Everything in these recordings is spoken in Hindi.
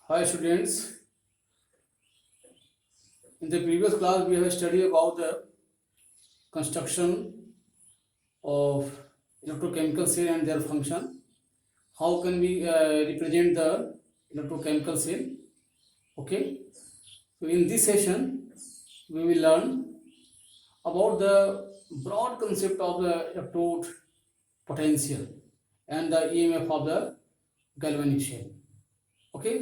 Hi students, in the previous class we have studied about the construction of electrochemical cell and their function. How can we represent the electrochemical cell? Okay, so in this session we will learn about the broad concept of the electrode potential and the EMF of the galvanic shell. Okay,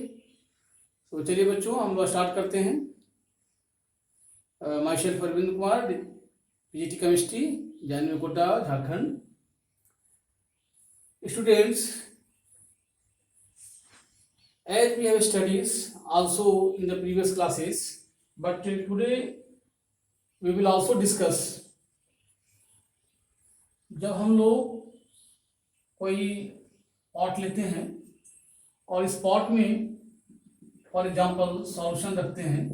तो चलिए बच्चों हम लोग स्टार्ट करते हैं. Myself Arvind Kumar, PGT chemistry, Janvi Kota, Jharkhand. Students, as we have studies also in the previous classes, but today we will also discuss. जब हम लोग कोई पॉट लेते हैं और इस पॉट में फॉर एग्जांपल सॉल्यूशन रखते हैं,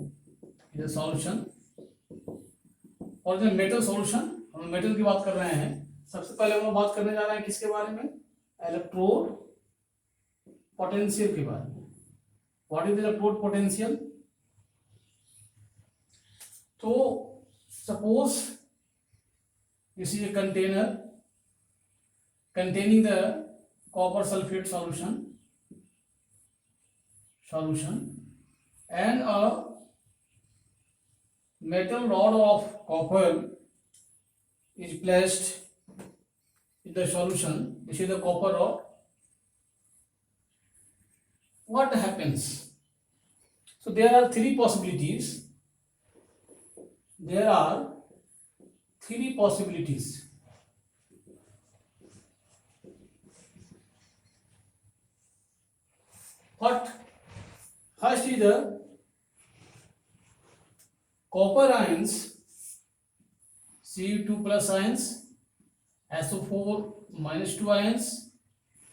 ये सॉल्यूशन, और जो मेटल सॉल्यूशन, हम मेटल की बात कर रहे हैं. सबसे पहले हम लोग बात करने जा रहे हैं किसके बारे में? इलेक्ट्रोड पोटेंशियल के बारे में. What is electrode potential? तो suppose this is a container containing the copper sulfate solution and a metal rod of copper is placed in the solution. This is the copper rod. What happens? So there are three possibilities. What? First is the copper ions, Cu2 plus ions, SO4 minus 2 ions,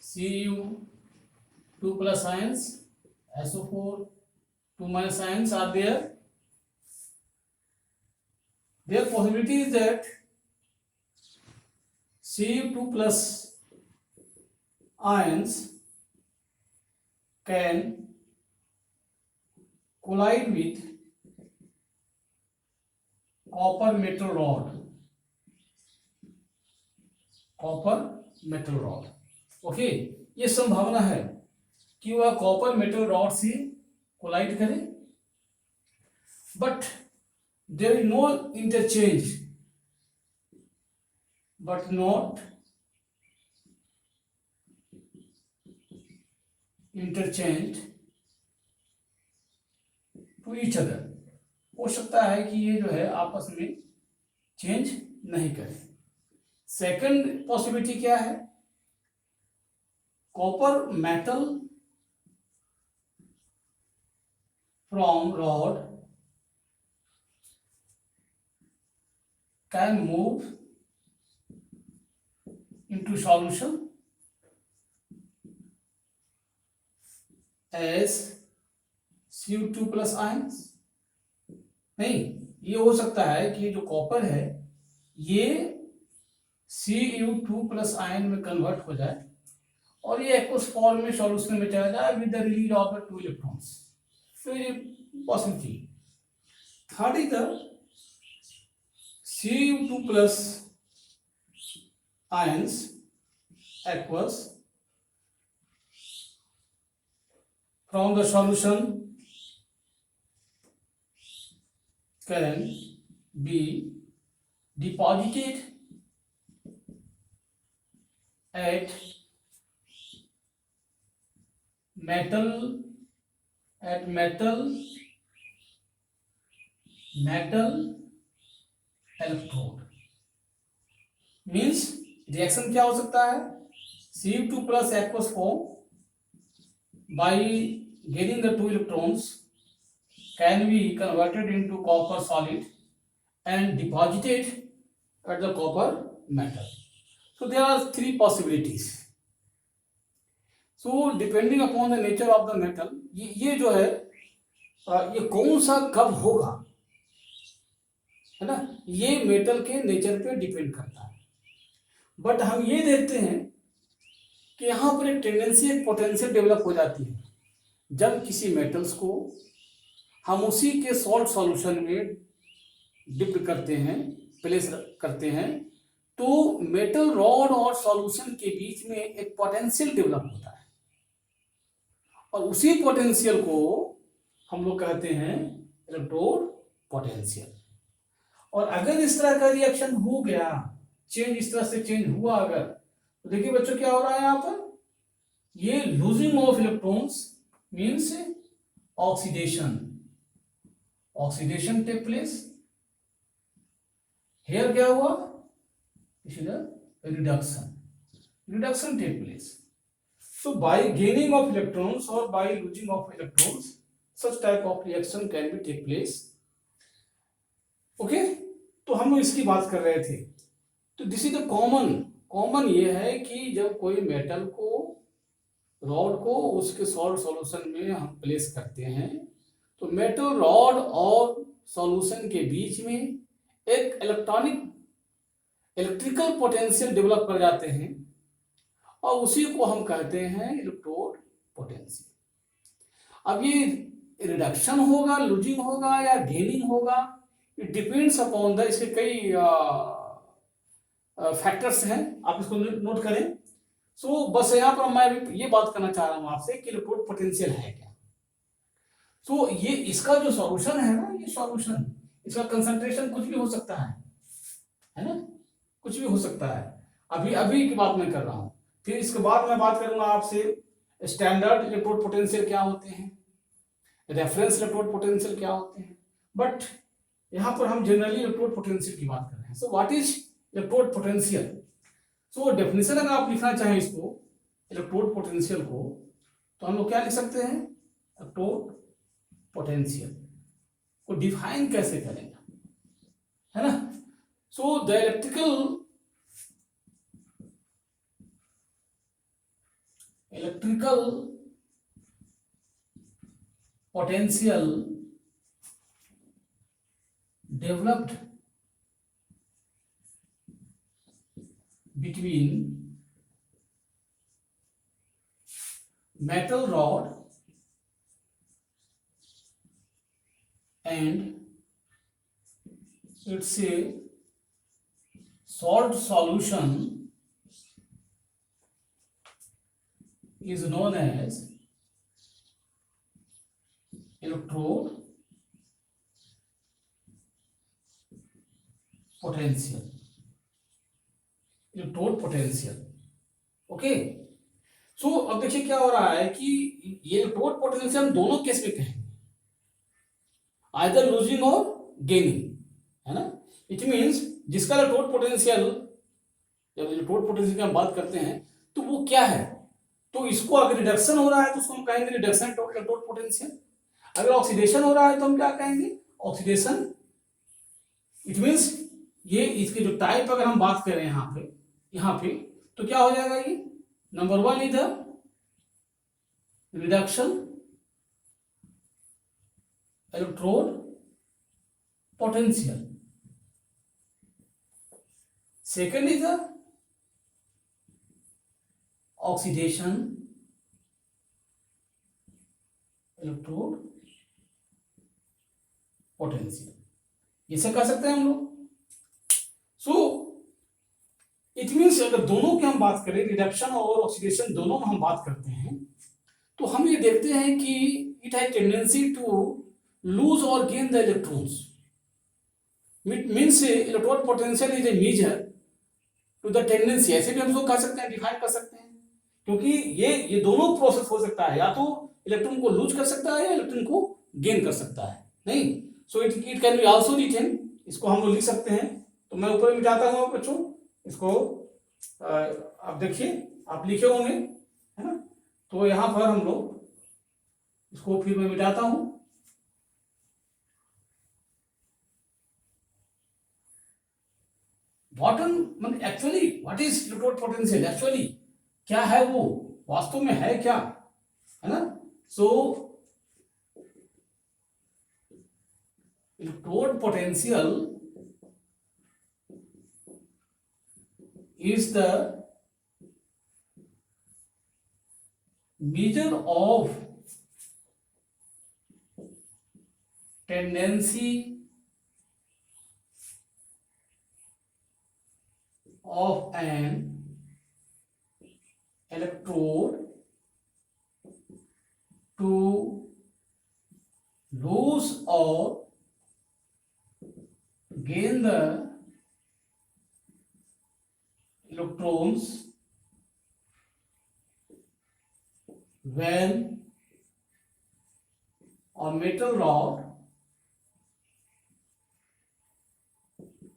Cu2 plus ions, SO4 2 minus ions are there. Their possibility is that Cu2 plus ions can collide with copper metal rod. Okay, ये संभावना है कि वह कॉपर मेटल रॉड से कोलाइड करे, but there is no interchange, but not interchange to each other. हो सकता है कि ये जो है आपस में चेंज नहीं करे. सेकंड पॉसिबिलिटी क्या है? Copper metal from rod can move into solution as Cu2 plus ions. नहीं, ये हो सकता है कि जो कॉपर है ये Cu2 प्लस आयन में कन्वर्ट हो जाए और ये एक्वस फॉर्म में सॉल्यूशन में चला जाए with the release of the 2 electrons. फिर ये possibility. Third is the Cu2 plus ions aqueous from the solution can be deposited at metal electrode. Means reaction क्या हो सकता है? Cu2 plus aqueous form by getting the 2 electrons can be converted into copper solid and deposited at the copper metal. So there are 3 possibilities. So depending upon the nature of the metal, ये जो है ये कौन सा कब होगा, है ना, ये मेटल के नेचर पे डिपेंड करता है. बट हम ये देखते हैं कि यहाँ पर एक टेंडेंसी, एक पोटेंशियल डेवलप हो जाती है जब किसी मेटल्स को हम उसी के सॉल्ट सॉल्यूशन में डिप करते हैं, प्लेस करते हैं, तो मेटल रॉड और सॉल्यूशन के बीच में एक पोटेंशियल डेवलप होता है और उसी पोटेंशियल को हम लोग कहते हैं इलेक्ट्रोड पोटेंशियल। और अगर इस तरह का रिएक्शन हो गया, चेंज इस तरह से चेंज हुआ अगर, तो देखिए बच्चों क्या हो रहा है यहां पर, ये losing of electrons means oxidation, oxidation take place. Here क्या हुआ, reduction take place. So by gaining of electrons or by losing of electrons, such type of reaction can be take place. Okay? तो हम लोग इसकी बात कर रहे थे। तो दिस इज द कॉमन ये है कि जब कोई मेटल को, रॉड को उसके सॉल्ट सॉल्यूशन में हम प्लेस करते हैं, तो मेटल रॉड और सॉल्यूशन के बीच में एक इलेक्ट्रिकल पोटेंशियल डेवलप कर जाते हैं और उसी को हम कहते हैं इलेक्ट्रोड पोटेंशियल। अब ये रिडक्शन होगा, लूजिंग होगा या गेनिंग होगा, इट डिपेंड्स अपॉन द, इसके कई फैक्टर्स हैं, आप इसको नोट करें। सो बस यहाँ पर मैं ये बात करना चाह रहा हूँ आपसे कि इलेक्ट्रोड पोटेंशियल है क्या। सो ये इसका जो सॉल्यूशन है ना, ये सॉल्यूशन, इसका कंसंट्रेशन कुछ भी हो सकता है ना, कुछ भी हो सकता है। अभी की बात मैं कर रहा हूँ, फिर इसके बाद मैं बात करूंगा आपसे स्टैंडर्ड इलेक्ट्रोड पोटेंशियल क्या होते हैं, रेफरेंस इलेक्ट्रोड पोटेंशियल क्या होते हैं, बट यहां पर हम जनरली इलेक्ट्रोड पोटेंशियल की बात कर रहे हैं। So what is electrode potential? So definition अगर आप लिखना चाहें इसको, इलेक्ट्रोड पोटेंशियल को, तो हम लोग क्या लिख सकते हैं, इलेक्ट्रोड पोटेंशियल को डिफाइन कैसे करेंगे, है ना। So the electrical potential developed between metal rod and its a salt solution is known as electrode potential, electrode potential. Okay, so अब देखिए क्या हो रहा है कि ये इलेक्ट्रोड पोटेंशियल दोनों केस में कहेंगे, आइदर लूजिंग और गेनिंग, है ना। इट मींस जिसका इलेक्ट्रोड पोटेंशियल, जब इलेक्ट्रोड पोटेंशियल की हम बात करते हैं तो वो क्या है, तो इसको अगर रिडक्शन हो रहा है तो उसको हम कहेंगे रिडक्शन इलेक्ट्रोड पोटेंशियल। अगर ऑक्सीडेशन हो रहा है तो हम क्या कहेंगे, ऑक्सीडेशन। इट मींस ये इसके जो टाइप अगर हम बात करें यहाँ पे तो क्या हो जाएगा, ये number 1 is the reduction electrode potential, second is the oxidation electrode potential, ये सब कह सकते हैं हम लोग। सो इट मीन्स अगर दोनों की हम बात करें, रिडक्शन और ऑक्सीडेशन दोनों में हम बात करते हैं, तो हम ये देखते हैं कि it has tendency to lose और gain the electrons. Means electrode potential is a measure to the tendency, ऐसे भी हम लोग कह सकते हैं, डिफाइन कर सकते हैं, क्योंकि ये दोनों प्रोसेस हो सकता है, या तो इलेक्ट्रॉन को लूज कर सकता है या इलेक्ट्रॉन को गेन कर सकता है, नहीं। So it can be also written, इसको हम लोग लिख सकते हैं। तो मैं ऊपर मिटाता हूँ बच्चों इसको, आप देखिए आप लिखे होंगे, है ना। तो यहां पर हम लोग इसको फिर मैं मिटाता हूं। Bottom actually what is electrode potential, actually क्या है वो, वास्तव में है क्या, है ना। So electrode potential is the measure of tendency of an electrode to lose or gain the electrons when a metal rod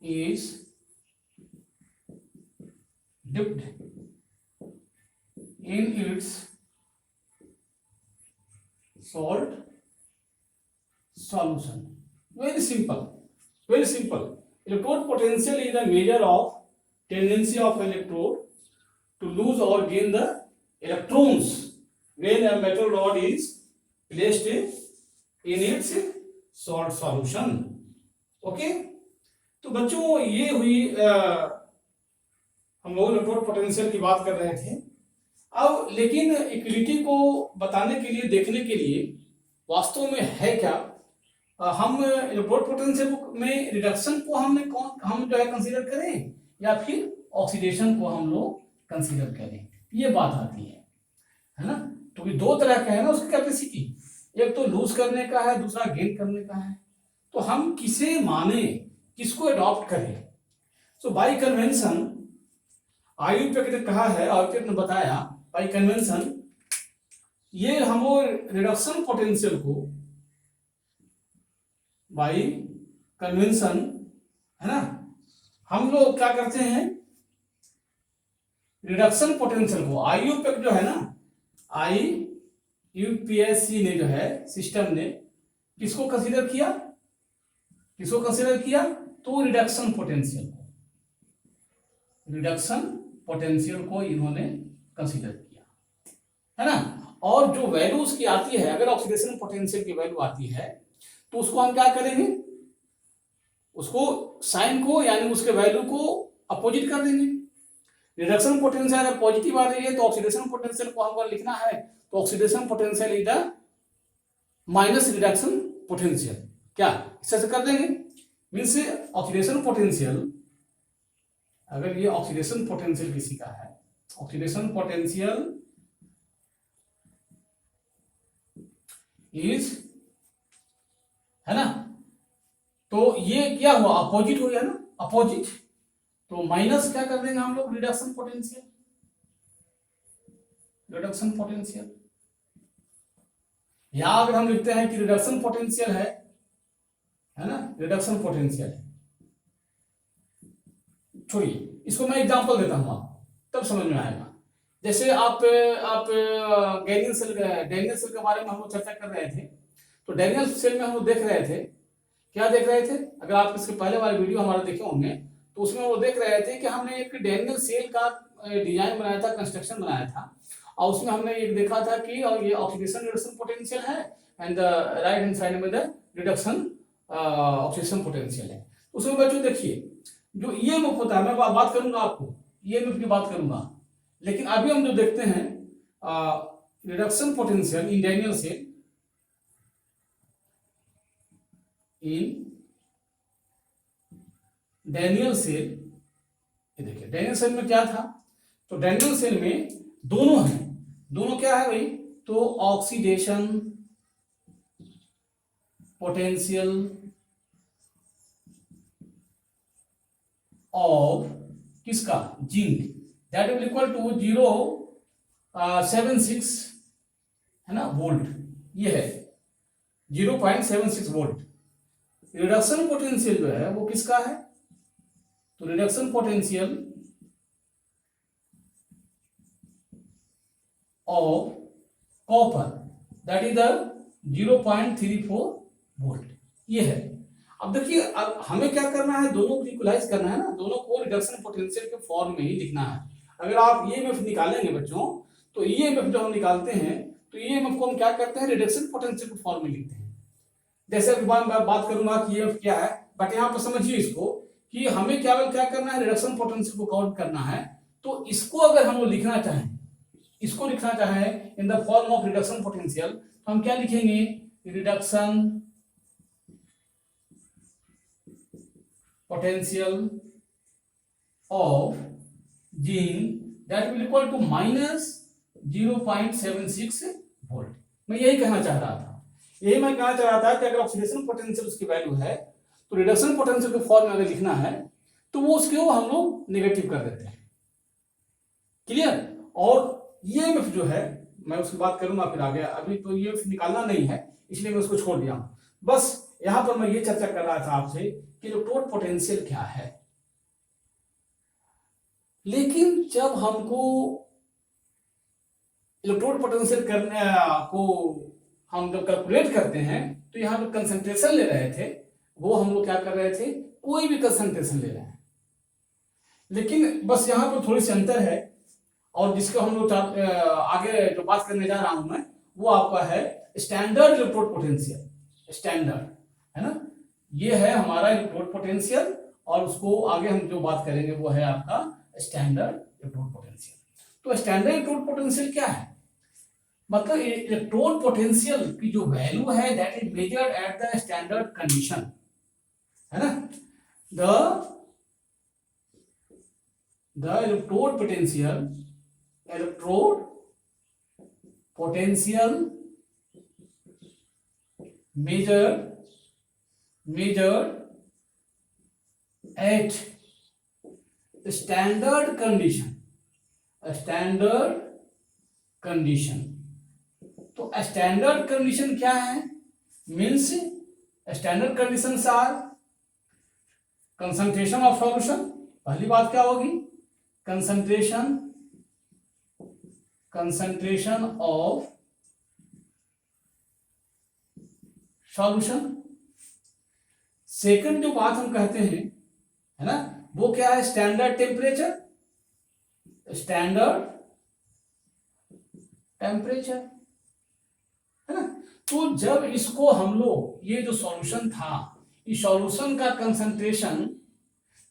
is dipped in its salt solution. Very simple. Very simple. Electrode potential is a measure of tendency of electrode to lose or gain the electrons when a metal rod is placed in its salt solution. Okay? तो बच्चों ये हुई हम लोग इलेक्ट्रोड पोटेंशियल की बात कर रहे थे। अब लेकिन इक्विलिटी को बताने के लिए, देखने के लिए वास्तव में है क्या, हम इलेक्ट्रोड पोटेंशियल में रिडक्शन को हम जो है कंसीडर करें या फिर ऑक्सीडेशन को हम लोग कंसीडर करें, ये बात आती है ना। तो ये दो तरह का है ना उसकी कैपेसिटी, एक तो लूज करने का है, दूसरा गेन करने का है। तो हम किसे माने, किसको अडॉप्ट करें? सो बाय कन्वेंशन आयुर्वेद ने कहा है, आयुर्वेद ने बताया बाय कन्वेंशन, ये हम रिडक्शन पोटेंशियल को बाय कन्वेंशन है ना, हम लोग क्या करते हैं, रिडक्शन पोटेंशियल को आयुर्वेद जो है ना, यूपीएससी ने जो है सिस्टम ने किसको कंसीडर किया, किसको कंसीडर किया? तो रिडक्शन पोटेंशियल को इन्होंने कंसीडर किया है ना। और जो वैल्यू उसकी आती है, अगर ऑक्सीडेशन पोटेंशियल की वैल्यू आती है तो उसको हम क्या करेंगे, उसको साइन को यानी उसके वैल्यू को अपोजिट कर देंगे। रिडक्शन पोटेंशियल अगर पॉजिटिव आ रही है तो ऑक्सीडेशन पोटेंशियल को हमको लिखना है तो oxidation potential is the minus reduction potential, क्या इससे कर देंगे। मीन्स ऑक्सीडेशन पोटेंशियल, अगर ये ऑक्सीडेशन पोटेंशियल किसी का है, ऑक्सीडेशन पोटेंशियल इज है ना, तो ये क्या हुआ, अपोजिट हो गया ना, अपोजिट, तो माइनस क्या कर देंगे हम लोग, रिडक्शन पोटेंशियल, रिडक्शन पोटेंशियल। यहां अगर हम लिखते हैं कि रिडक्शन पोटेंशियल है ना, रिडक्शन पोटेंशियल है, छोड़िए इसको मैं एग्जांपल देता हूं आपको, तब समझ में आएगा। जैसे आप डैनियल सेल के बारे में हम लोग चर्चा कर रहे थे, तो डैनियल सेल में हम लोग देख रहे थे, क्या देख रहे थे, अगर आप इसके पहले वाले वीडियो हमारे देखे होंगे तो उसमें वो देख रहे थे कि हमने एक डैनियल सेल का डिजाइन बनाया था, कंस्ट्रक्शन बनाया था, और उसमें हमने एक देखा था कि और ये ऑक्सीडेशन रिडक्शन पोटेंशियल है एंड राइट हैंड साइड में द रिडक्शन ऑक्सीडेशन पोटेंशियल है। उसमें बच्चों देखिए जो ईएमएफ होता है, मैं बात करूंगा आपको ईएमएफ की बात करूंगा, लेकिन अभी हम जो देखते हैं reduction potential in Daniell cell, in Daniell cell, ये देखिए डैनियल सेल में क्या था, तो डैनियल सेल में दोनों हैं, दोनों क्या है भाई, तो ऑक्सीडेशन पोटेंशियल ऑफ किसका, zinc, that will equal to 0.76 है ना वोल्ट, ये है 0.76 वोल्ट। रिडक्शन पोटेंशियल जो है वो किसका है, तो reduction potential of copper that is the 0.34 volt, ये है। अब देखिए अब हमें क्या करना है, दोनों को इक्वलाइज करना है ना, दोनों को रिडक्शन पोटेंशियल के फॉर्म में ही लिखना है। अगर आप ईएमएफ निकालेंगे बच्चों, तो ईएमएफ जो हम निकालते हैं तो ईएमएफ को हम क्या करते हैं, रिडक्शन पोटेंशियल के फॉर्म में लिखते हैं। जैसे अभी मैं बात करूंगा कि ईएमएफ क्या है, बट यहाँ पर समझिए इसको कि हमें क्या करना है, रिडक्शन पोटेंशियल को काउंट करना है। तो इसको अगर हम लोग लिखना चाहें, इसको लिखना चाहें in the form of reduction potential, तो हम क्या लिखेंगे, reduction potential of gene that will equal to minus 0.76 volt. मैं यही कहना चाह रहा था, यही मैं कहना चाह रहा था कि अगर ऑक्सीडेशन पोटेंशियल उसकी वैल्यू है तो रिडक्शन पोटेंशियल के फॉर्म में अगर लिखना है तो वो उसको हम लोग नेगेटिव कर देते हैं। क्लियर? और ये एफ जो है मैं उसकी बात करूंगा फिर आगे, अभी तो ये निकालना नहीं है इसलिए मैं उसको छोड़ दिया हूं। बस यहां पर मैं ये चर्चा कर रहा था आपसे कि इलेक्ट्रोड पोटेंशियल क्या है। लेकिन जब हमको इलेक्ट्रोड पोटेंशियल करने को हम जब कैलकुलेट करते हैं तो यहाँ जो कंसंट्रेशन ले रहे थे वो हम लोग क्या कर रहे थे, कोई भी कंसंट्रेशन ले रहे हैं। लेकिन बस यहाँ पर थोड़ी सी अंतर है, और जिसको हम लोग आगे जो बात करने जा रहा हूं मैं वो आपका है स्टैंडर्ड इलेक्ट्रोड पोटेंशियल। स्टैंडर्ड है ना, ये है हमारा इलेक्ट्रोड पोटेंशियल, और उसको आगे हम जो बात करेंगे वो है आपका स्टैंडर्ड इलेक्ट्रोड पोटेंशियल। तो स्टैंडर्ड इलेक्ट्रोड पोटेंशियल क्या है? मतलब इलेक्ट्रोड पोटेंशियल की जो वैल्यू है that is measured at the standard condition, है ना। The electrode potential measured at standard condition। तो स्टैंडर्ड कंडीशन क्या है? Means standard conditions are concentration of solution. पहली बात क्या होगी? Concentration of solution. सेकंड जो बात हम कहते हैं, है ना, वो क्या है? Standard temperature. है ना। तो जब इसको हम लोग ये जो सॉल्यूशन था, इस सॉल्यूशन का कंसंट्रेशन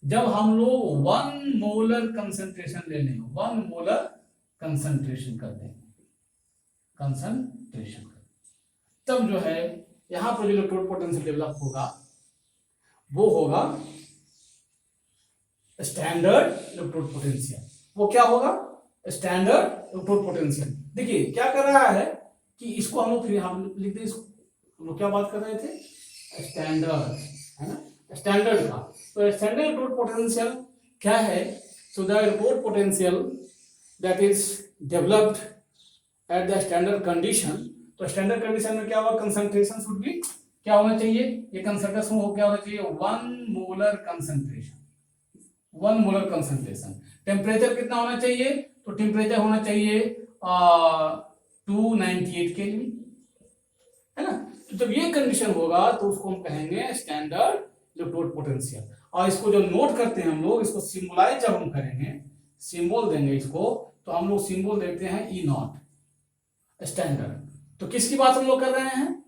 जब हम लोग 1 मोलर कंसंट्रेशन ले लें, 1 मोलर कंसंट्रेशन कर देंगे, तब जो है यहां पर जो इलेक्ट्रोड पोटेंशियल डेवलप होगा वो होगा स्टैंडर्ड इलेक्ट्रोड पोटेंशियल। वो क्या होगा? Standard electrode potential. देखिए क्या कर रहा है कि इसको हम लोग फिर हम लिखते हैं, हम लोग क्या बात कर रहे थे? स्टैंडर्ड, है ना, स्टैंडर्ड का। तो स्टैंडर्ड इलेक्ट्रोड पोटेंशियल क्या है? So the electrode potential that is developed eight the standard condition. तो स्टैंडर्ड कंडीशन में क्या होगा? कंसंट्रेशन शुड बी क्या होना चाहिए? ये कंसंट्रेशन हो क्या होना चाहिए? 1 molar concentration, 1 molar concentration. Temperature कितना होना चाहिए? तो टेम्परेचर होना चाहिए 298 केल्विन, है ना। तो जब ये कंडीशन होगा तो उसको हम कहेंगे स्टैंडर्ड इलेक्ट्रोड पोटेंशियल। और इसको जो नोट करते हैं हम लोग, इसको सिंबलाइज जब हम करेंगे, सिंबल देंगे इसको, तो हम लोग सिंबल देते हैं ई नॉट, स्टैंडर्ड। तो किसकी बात हम लोग कर रहे हैं?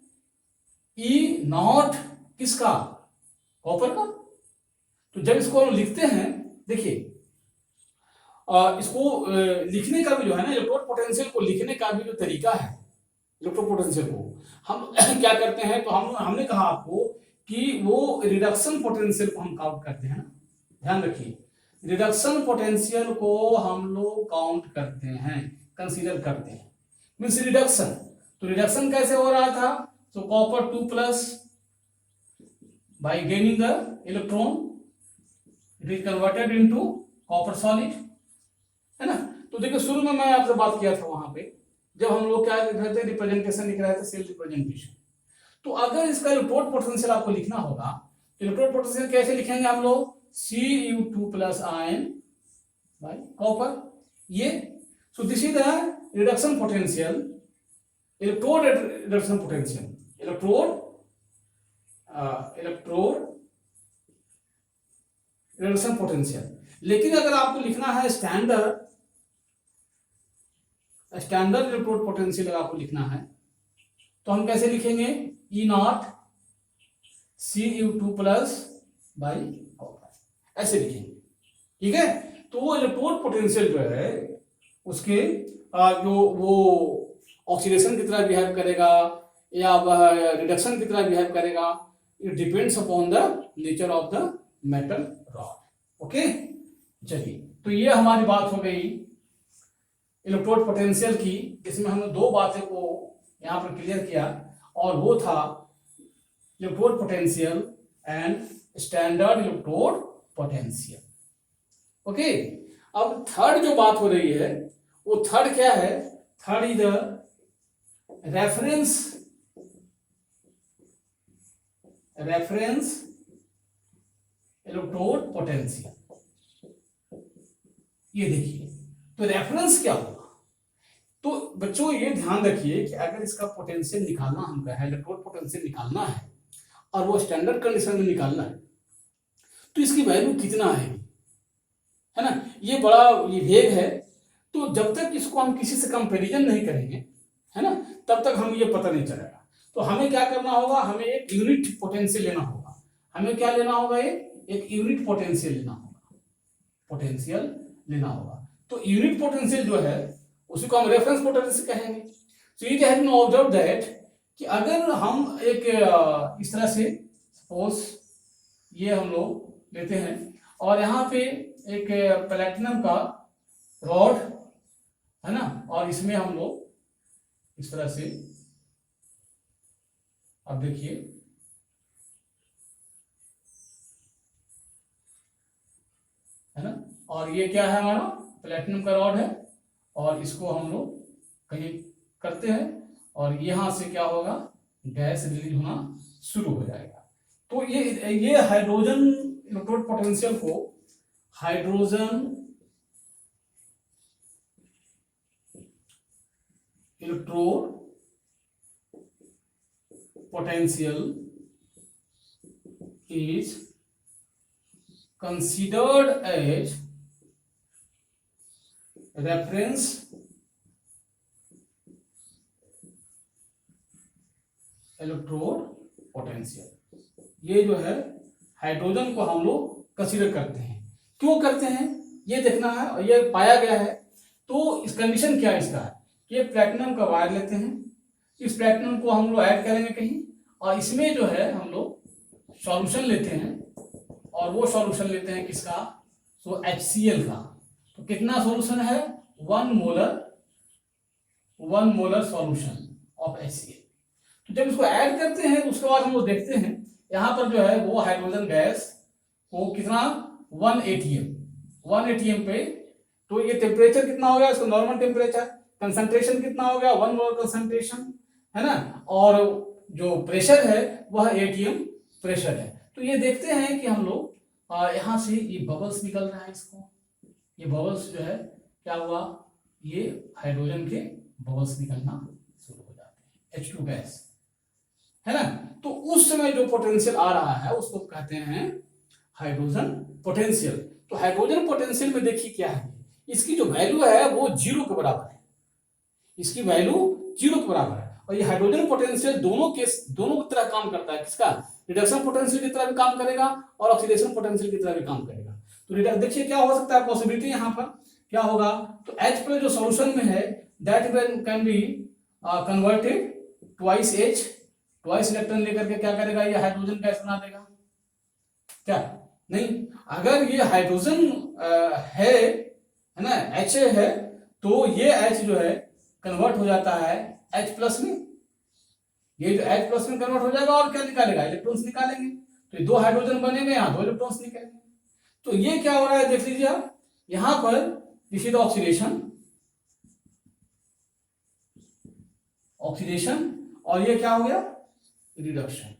ई नॉट किसका? कॉपर का। तो जब इसको हम लिखते हैं, देखिए इसको लिखने का भी जो है ना, इलेक्ट्रोड पोटेंशियल को लिखने का भी जो तरीका है, इलेक्ट्रोड पोटेंशियल को हम क्या करते हैं? तो हमने कहा आपको कि वो रिडक्शन पोटेंशियल को हम काउंट करते हैं ना। ध्यान रखिए, रिडक्शन पोटेंशियल को हम लोग काउंट करते हैं, कंसीडर करते हैं। मीन्स रिडक्शन, तो रिडक्शन कैसे हो रहा था? So copper 2+ by gaining the electron it is converted into copper solid, है ना। तो देखिए शुरू में मैं आपसे बात किया था वहां पे, जब हम लोग क्या लिख रहे थे? रिप्रेजेंटेशन लिख रहे थे, सेल रिप्रेजेंटेशन। तो अगर इसका इलेक्ट्रोड पोटेंशियल आपको लिखना होगा तो इलेक्ट्रोड पोटेंशियल कैसे लिखेंगे हम लोग? Cu2+ ion by copper, ये। So this is the reduction potential, electrode reduction potential, electrode reduction potential. लेकिन अगर आपको लिखना है स्टैंडर्ड इलेक्ट्रोड पोटेंशियल, अगर आपको लिखना है तो हम कैसे लिखेंगे? ई नॉट Cu2+ बाई कॉपर, ऐसे लिखेंगे, ठीक है। तो वो इलेक्ट्रोड पोटेंशियल जो है उसके जो वो ऑक्सीडेशन की तरह बिहेव करेगा या वह रिडक्शन की तरह बिहेव करेगा, it depends upon the nature of the metal rod. Okay, चलिए, तो ये हमारी बात हो गई इलेक्ट्रोड पोटेंशियल की, इसमें हमने दो बातें को यहाँ पर क्लियर किया, और वो था electrode potential and standard electrode potential. Okay, अब थर्ड जो बात हो रही है वो थर्ड क्या है? Third is the reference electrode potential. ये देखिए, तो रेफरेंस क्या होगा? तो बच्चों ये ध्यान रखिए कि अगर इसका पोटेंशियल निकालना हमको है, इलेक्ट्रोड पोटेंशियल निकालना है और वो स्टैंडर्ड कंडीशन में निकालना है, तो इसकी वैल्यू कितना है ना? ये बड़ा ये वेग है, तो जब तक इसको हम किसी से कंपैरिजन नहीं करेंगे, है ना, तब तक हम ये पता नहीं चलेगा। तो हमें क्या करना होगा? हमें एक यूनिट पोटेंशियल लेना होगा। हमें क्या लेना होगा? एक यूनिट पोटेंशियल लेना होगा, पोटेंशियल लेना होगा। तो यूनिट पोटेंशियल जो है उसी को हम रेफरेंस पोटेंशियल कहेंगे। So it has been observed that कि अगर हम एक इस तरह से सपोज ये हम लोग लेते हैं और यहाँ पे एक प्लैटिनम का रॉड है ना, और इसमें हम लोग इस तरह से, अब देखिए है ना, और ये क्या है? हमारा प्लैटिनम का रॉड है, और इसको हम लोग कहीं करते हैं और यहां से क्या होगा? गैस रिलीज होना शुरू हो जाएगा। तो ये हाइड्रोजन इलेक्ट्रोड पोटेंशियल को hydrogen electrode potential is considered as reference electrode potential. ये जो है हाइड्रोजन को हम लोग कंसीडर करते हैं। क्यों करते हैं ये देखना है, और ये पाया गया है। तो इस कंडीशन क्या इसका है? ये प्लैटिनम का वायर लेते हैं, इस प्लैटिनम को हम लोग ऐड करेंगे कहीं, और इसमें जो है हम लोग सॉल्यूशन लेते हैं, और वो सॉल्यूशन लेते हैं किसका? सो HCl का। तो कितना सॉल्यूशन है? 1 मोलर सॉल्यूशन ऑफ HCl। तो जब इसको ऐड करते हैं तो उसके बाद हम लोग देखते हैं यहाँ पर जो है वो हाइड्रोजन गैस को कितना 1 atm पे, तो ये टेम्परेचर कितना हो गया? इसको नॉर्मल टेम्परेचर, कंसंट्रेशन कितना हो गया? 1 मोलर कंसंट्रेशन, है ना, और जो प्रेशर है वह atm प्रेशर है। तो ये देखते हैं कि हम लोग यहाँ से ये बबल्स निकल रहा है, इसको ये बबल्स जो है क्या हुआ? ये हाइड्रोजन के बबल्स निकलना शुरू हो जाते हैं, H2 गैस, है ना। तो उस समय जो पोटेंशियल आ रहा है उसको कहते हैं हाइड्रोजन पोटेंशियल। तो हाइड्रोजन पोटेंशियल में देखिए क्या है, इसकी जो वैल्यू है वो 0 के बराबर है, इसकी वैल्यू 0 के बराबर है। और ये हाइड्रोजन पोटेंशियल दोनों की तरह काम करता है। किसका? रिडक्शन पोटेंशियल की तरह भी काम करेगा और ऑक्सीडेशन पोटेंशियल की तरह भी काम करेगा। तो देखिए क्या हो सकता है पॉसिबिलिटी यहाँ पर क्या होगा? तो H प्लस जो सॉल्यूशन में है that can be converted twice H, twice electron लेकर के क्या करेगा? ये हाइड्रोजन गैस बना देगा। क्या नहीं? अगर ये हाइड्रोजन है ना, H है, तो ये H जो है कन्वर्ट हो जाता है H प्लस में, ये जो H प्लस में कन्वर्ट हो जाएगा और क्या निकालेगा? इलेक्ट्रॉन्स निकालेंगे। तो ये 2 हाइड्रोजन बनेंगे, यहाँ 2 इलेक्ट्रॉन्स निकलेंगे। तो ये क्या हो रहा है देख लीजिए आप, यहां पर दिस इज ऑक्सीडेशन, और ये क्या हो गया? रिडक्शन।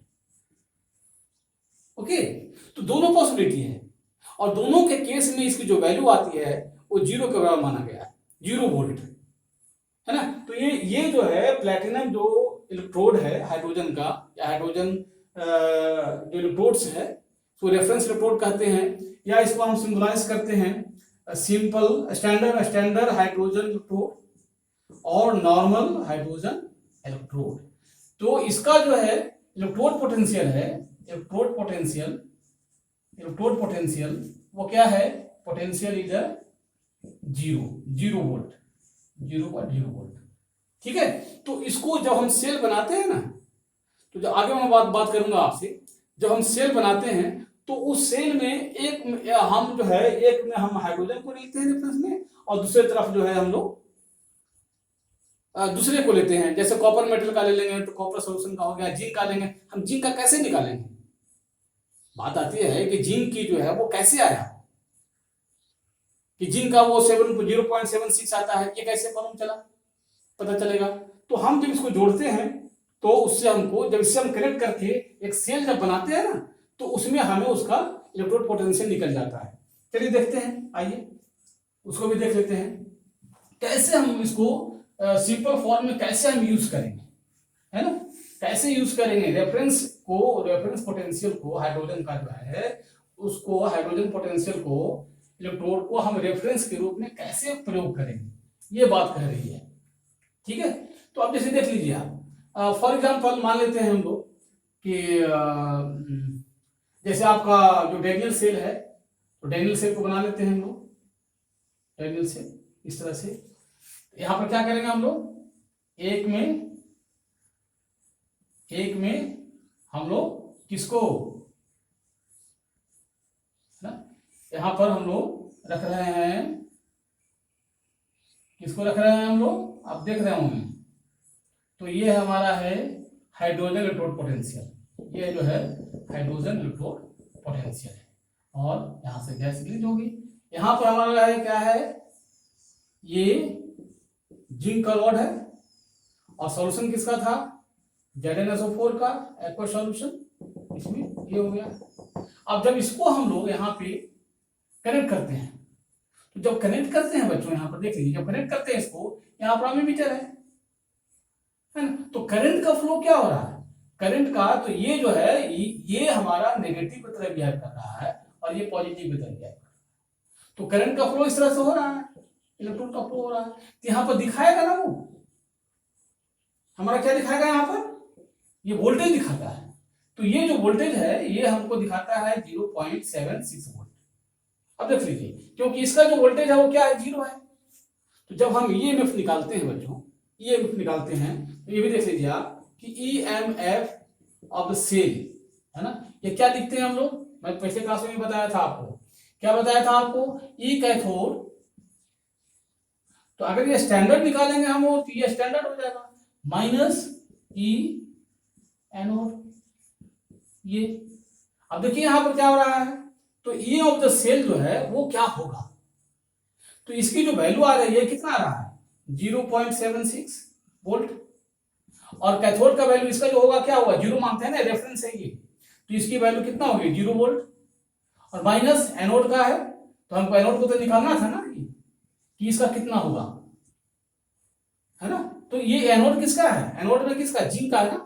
ओके, तो दोनों पॉसिबिलिटी है, और दोनों के केस में इसकी जो वैल्यू आती है वो 0 के बराबर माना गया है, 0 वोल्ट, है ना। तो ये जो है प्लैटिनम जो इलेक्ट्रोड है हाइड्रोजन का, या हाइड्रोजन जो इलेक्ट्रोड्स है तो रेफरेंस इलेक्ट्रोड कहते हैं, या इसको हम सिंबलाइज करते हैं सिंपल स्टैंडर्ड हाइड्रोजन इलेक्ट्रोड और नॉर्मल हाइड्रोजन इलेक्ट्रोड। तो इसका जो है इलेक्ट्रोड पोटेंशियल वो क्या है? Potential is 0 volt. ठीक है। तो इसको जब हम सेल बनाते हैं ना, तो जब आगे मैं बात करूंगा आपसे, जब हम सेल बनाते हैं तो उस सेल में एक में हम जो है एक में हम हाइड्रोजन को लेते हैं रेफरेंस में, और दूसरे तरफ जो है हम लोग दूसरे को लेते हैं। जैसे कॉपर मेटल का ले लेंगे तो कॉपर सोल्यूशन का हो गया, जिंक का लेंगे, हम जिंक का कैसे निकालेंगे? बात आती है कि जिंक की जो है वो कैसे आया, कि जिंक का वो 0.76 आता है, ये कैसे मालूम चला, पता चलेगा? तो हम जब इसको जोड़ते हैं तो उससे हमको, जब इससे हम कनेक्ट करके एक सेल जब बनाते हैं ना, तो उसमें हमें उसका इलेक्ट्रोड पोटेंशियल निकल जाता है। चलिए देखते हैं, आइए उसको भी देख लेते हैं कैसे हम इसको सिंपल फॉर्म में कैसे हम यूज करेंगे, है ना? कैसे यूज करेंगे रेफरेंस पोटेंशियल को, हाइड्रोजन का जो है उसको, हाइड्रोजन पोटेंशियल को, इलेक्ट्रोड को हम रेफरेंस के रूप में कैसे प्रयोग करेंगे, ये बात कह रही है। ठीक है, तो अब जैसे देख लीजिए आप, फॉर एग्जाम्पल मान लेते हैं हम लोग कि जैसे आपका जो डैनियल सेल है, तो डैनियल सेल को बना लेते हैं हम लोग, डैनियल सेल इस तरह से। यहां पर क्या करेंगे हम लोग, एक में हम लोग किसको, ना, यहां पर हम लोग रख रहे हैं, किसको रख रहे हैं हम लोग, आप देख रहे होंगे। तो ये हमारा है हाइड्रोजन इलेक्ट्रोड पोटेंशियल, ये जो है हाइड्रोजन इलेक्ट्रोड पोटेंशियल है, और यहां से गैस रिलीज होगी। यहां पर हमारा है क्या है, ये जिंक का रॉड है, और सॉल्यूशन किसका था, ZnSO4 का एक्वा सॉल्यूशन, इसमें ये हो गया। अब जब इसको हम लोग यहाँ पे कनेक्ट करते हैं, तो जब कनेक्ट करते हैं बच्चों, यहाँ पर देख लीजिए, जब कनेक्ट करते हैं इसको, यहाँ पर एमीटर है ना, तो करंट का फ्लो क्या हो रहा है, करंट का, तो ये जो है ये हमारा नेगेटिव की तरह बिहेव कर रहा है, और ये पॉजिटिव की तरह बिहेव कर रहा है। तो करंट का फ्लो इस तरह से हो रहा है, इलेक्ट्रॉन का फ्लो हो रहा है। तो यहाँ पर दिखाएगा ना, वो हमारा क्या दिखाएगा, यहाँ पर ये वोल्टेज दिखाता है। तो ये जो वोल्टेज है ये हमको दिखाता है 0.76 वोल्ट। अब देख लीजिए, क्योंकि इसका जो वोल्टेज है वो क्या है, 0 है। तो जब हम ईएमएफ निकालते हैं बच्चों, ईएमएफ निकालते हैं, तो ये भी देख लीजिए आप कि ईएमएफ ऑफ द सेल, है ना, ये क्या लिखते हैं हम लोग, मैं पिछले क्लास में बताया था आपको, क्या बताया था आपको, ई कैथोड। तो अगर ये स्टैंडर्ड निकालेंगे हम, तो ये स्टैंडर्ड हो जाएगा, माइनस ई एनोड। ये अब देखिए यहां पर क्या हो रहा है, तो ई ऑफ द सेल जो है वो क्या होगा, तो इसकी जो वैल्यू आ रही है, कितना आ रहा है, 0.76 वोल्ट, और कैथोड का वैल्यू इसका जो होगा क्या होगा, 0 मानते हैं ना, रेफरेंस है ये, तो इसकी वैल्यू कितना होगी, 0 वोल्ट, और माइनस एनोड का है, तो हमको एनोड को तो निकालना था ना कि इसका कितना होगा, है ना। तो ये एनोड किसका है, एनोड में किसका, जिंक का है ना,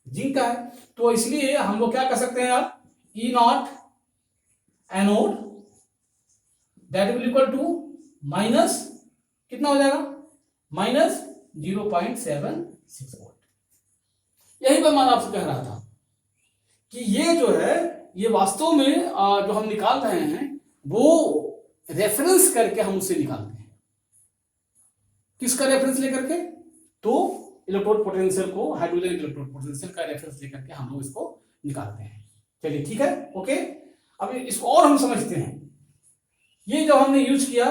जिंक का है। तो इसलिए हम लोग क्या कर सकते हैं आप, E naught anode that will equal to minus कितना हो जाएगा, माइनस 0.76 वोल्ट। यही पर मैं आपसे कह रहा था कि ये जो है, ये वास्तव में जो हम निकाल रहे हैं वो रेफरेंस करके हम उसे निकालते हैं। किसका रेफरेंस लेकर के, तो इलेक्ट्रोड पोटेंशियल को, हाइड्रोजन इलेक्ट्रोड पोटेंशियल का रेफरेंस लेकर के हम लोग इसको निकालते हैं। चलिए ठीक है, ओके। अब इसको और हम समझते हैं। ये जब हमने यूज किया,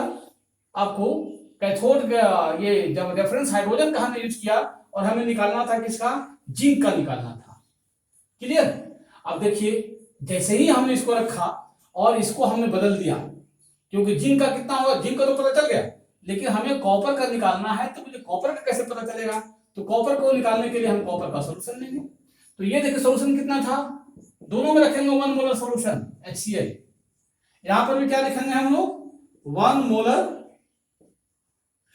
आपको कैथोड का, ये जब रेफरेंस हाइड्रोजन का हमने यूज किया, और हमें निकालना था किसका, जिंक का निकालना था, क्लियर। अब देखिए, जैसे ही हमने इसको रखा और इसको हमने बदल दिया, क्योंकि जिंक का कितना होगा, जिंक का तो पता चल गया, लेकिन हमें कॉपर का निकालना है, तो मुझे कॉपर का कैसे पता चलेगा, तो कॉपर को निकालने के लिए हम कॉपर का सॉल्यूशन लेंगे। तो ये देखिए सॉल्यूशन कितना था, दोनों में रखेंगे 1 मोलर सॉल्यूशन HCl। यहां पर भी क्या लिखेंगे हम लोग, 1 मोलर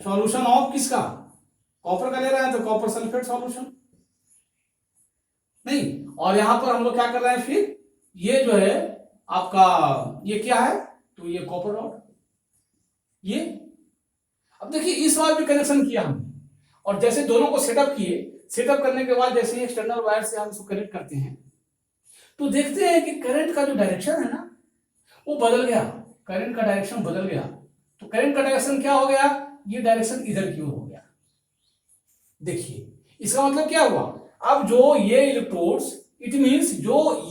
सॉल्यूशन ऑफ किसका, कॉपर का ले रहे हैं तो कॉपर सल्फेट सॉल्यूशन नहीं, और यहां पर हम लोग क्या कर रहे हैं, फिर ये जो है आपका, ये क्या है, तो ये कॉपर रॉड, ये। अब देखिए इस बार भी कनेक्शन किया हमने, और जैसे दोनों को सेटअप किए, सेटअप करने के बाद जैसे ही एक्सटर्नल वायर से हम इसको कनेक्ट करते हैं, तो देखते हैं कि करंट का जो डायरेक्शन है ना, वो बदल गया, करंट का डायरेक्शन बदल गया। तो करंट का डायरेक्शन क्या हो गया, ये डायरेक्शन इधर की ओर हो गया। देखिए इसका मतलब क्या हुआ, अब जो ये इलेक्ट्रोड्स, इट मींस जो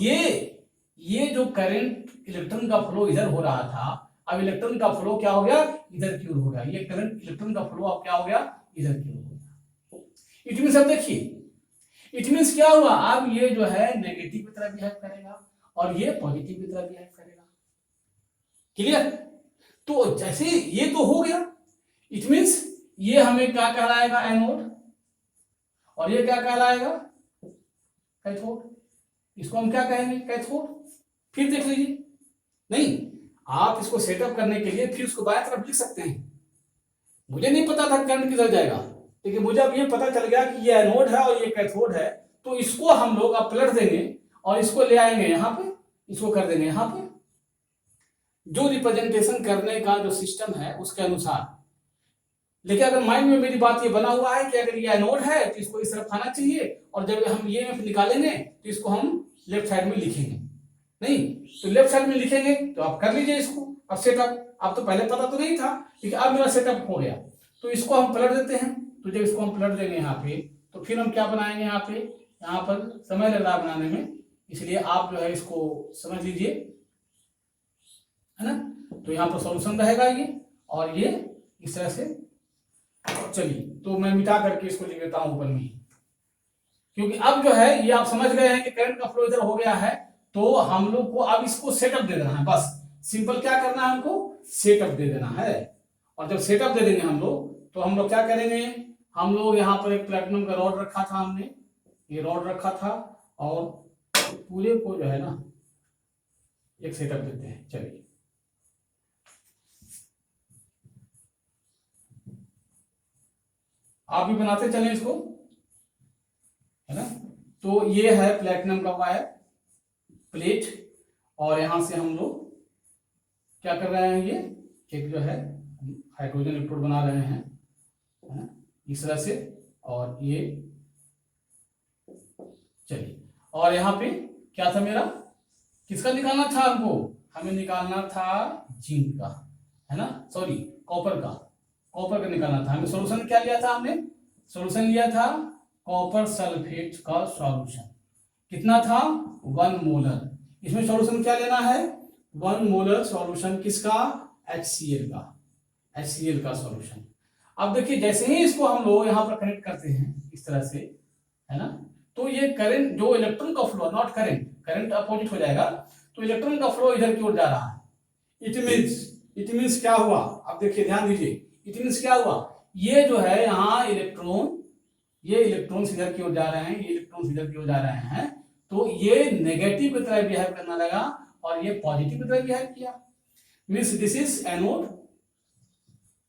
ये जो करंट इलेक्ट्रॉन का फ्लो इधर हो रहा था, अब इलेक्ट्रॉन का फ्लो क्या हो गया, इधर की ओर हो गया। ये करंट इलेक्ट्रॉन का फ्लो अब क्या हो गया, इधर की ओर हो गया। इट मीन्स अब देखिए, इट मीन्स क्या हुआ, अब ये जो है नेगेटिव की तरह बिहेव करेगा और ये पॉजिटिव की तरह बिहेव करेगा। क्लियर? तो जैसे ये तो हो गया, इट मीन्स ये हमें क्या कहलाएगा, एनोड, और ये क्या कहलाएगा, कैथोड। इसको हम क्या कहेंगे, कैथोड। फिर देख लीजिए, नहीं आप इसको सेटअप करने के लिए फिर उसको बाएं तरफ लिख सकते हैं। मुझे नहीं पता था करंट किधर जाएगा, लेकिन मुझे अब ये पता चल गया कि ये एनोड है और ये कैथोड है, तो इसको हम लोग अब पलट देंगे और इसको ले आएंगे यहाँ पे, इसको कर देंगे यहाँ पे, जो रिप्रेजेंटेशन करने का जो सिस्टम है उसके अनुसार। लेकिन अगर माइंड में मेरी बात ये बना हुआ है कि अगर ये एनोड है तो इसको इस तरफ आना चाहिए, और जब हम ये निकालेंगे तो इसको हम लेफ्ट साइड में लिखेंगे। नहीं तो लेफ्ट साइड में लिखेंगे, तो आप कर लीजिए इसको अब सेटअप। अब तो पहले पता तो नहीं था, लेकिन अब मेरा सेटअप हो गया। तो इसको हम पलट देते हैं। तो जब इसको हम पलट देंगे यहाँ पे, तो फिर हम क्या बनाएंगे यहाँ पे, यहाँ पर समय लग रहा है बनाने में, इसलिए आप जो है इसको समझ लीजिए, है ना। तो यहाँ पर सॉल्यूशन रहेगा ये, और ये इस तरह से। चलिए तो मैं मिटा करके इसको लिख देता हूं ऊपर में, क्योंकि अब जो है ये आप समझ गए हैं कि करंट का फ्लो इधर हो गया है, तो हम लोग को अब इसको सेटअप दे देना है। बस सिंपल क्या करना है, हमको सेटअप दे देना है। और जब सेटअप दे देंगे हम लोग, तो हम लोग क्या करेंगे, हम लोग यहाँ पर एक प्लेटिनम का रॉड रखा था हमने, ये रॉड रखा था, और पूरे को जो है ना एक सेटअप देते हैं। चलिए आप भी बनाते चलें इसको, है ना। तो ये है प्लेटिनम का वायर प्लेट, और यहां से हम लोग क्या कर रहे हैं, ये एक जो है हाइड्रोजन इलेक्ट्रोड बना रहे हैं, है ना, इस तरह से। और ये चलिए, और यहाँ पे क्या था मेरा, किसका निकालना था हमको, हमें निकालना था जिंक का, है ना, सॉरी कॉपर का, कॉपर का निकालना था हमें। सॉल्यूशन क्या लिया था हमने, सॉल्यूशन लिया था कॉपर सल्फेट का सॉल्यूशन। कितना था, 1 मोलर। इसमें सॉल्यूशन क्या लेना है, 1 मोलर सॉल्यूशन किसका, HCl का, HCl का सॉल्यूशन। अब देखिए जैसे ही इसको हम लोग यहाँ पर कनेक्ट करते हैं इस तरह से, है ना, तो ये करंट जो इलेक्ट्रॉन का flow, not current, current opposite हो जाएगा, तो इलेक्ट्रॉन का फ्लो इधर की ओर जा रहा है। इट मीन्स क्या हुआ, अब देखिए ध्यान दीजिए, इट मीन्स क्या हुआ, ये जो है यहाँ इलेक्ट्रॉन, ये इलेक्ट्रॉन इधर की ओर जा रहे हैं, ये इलेक्ट्रॉन इधर की ओर जा रहे हैं, तो ये नेगेटिव की तरह बिहेव करना लगा और ये पॉजिटिव की तरह बिहेव किया। Means this is anode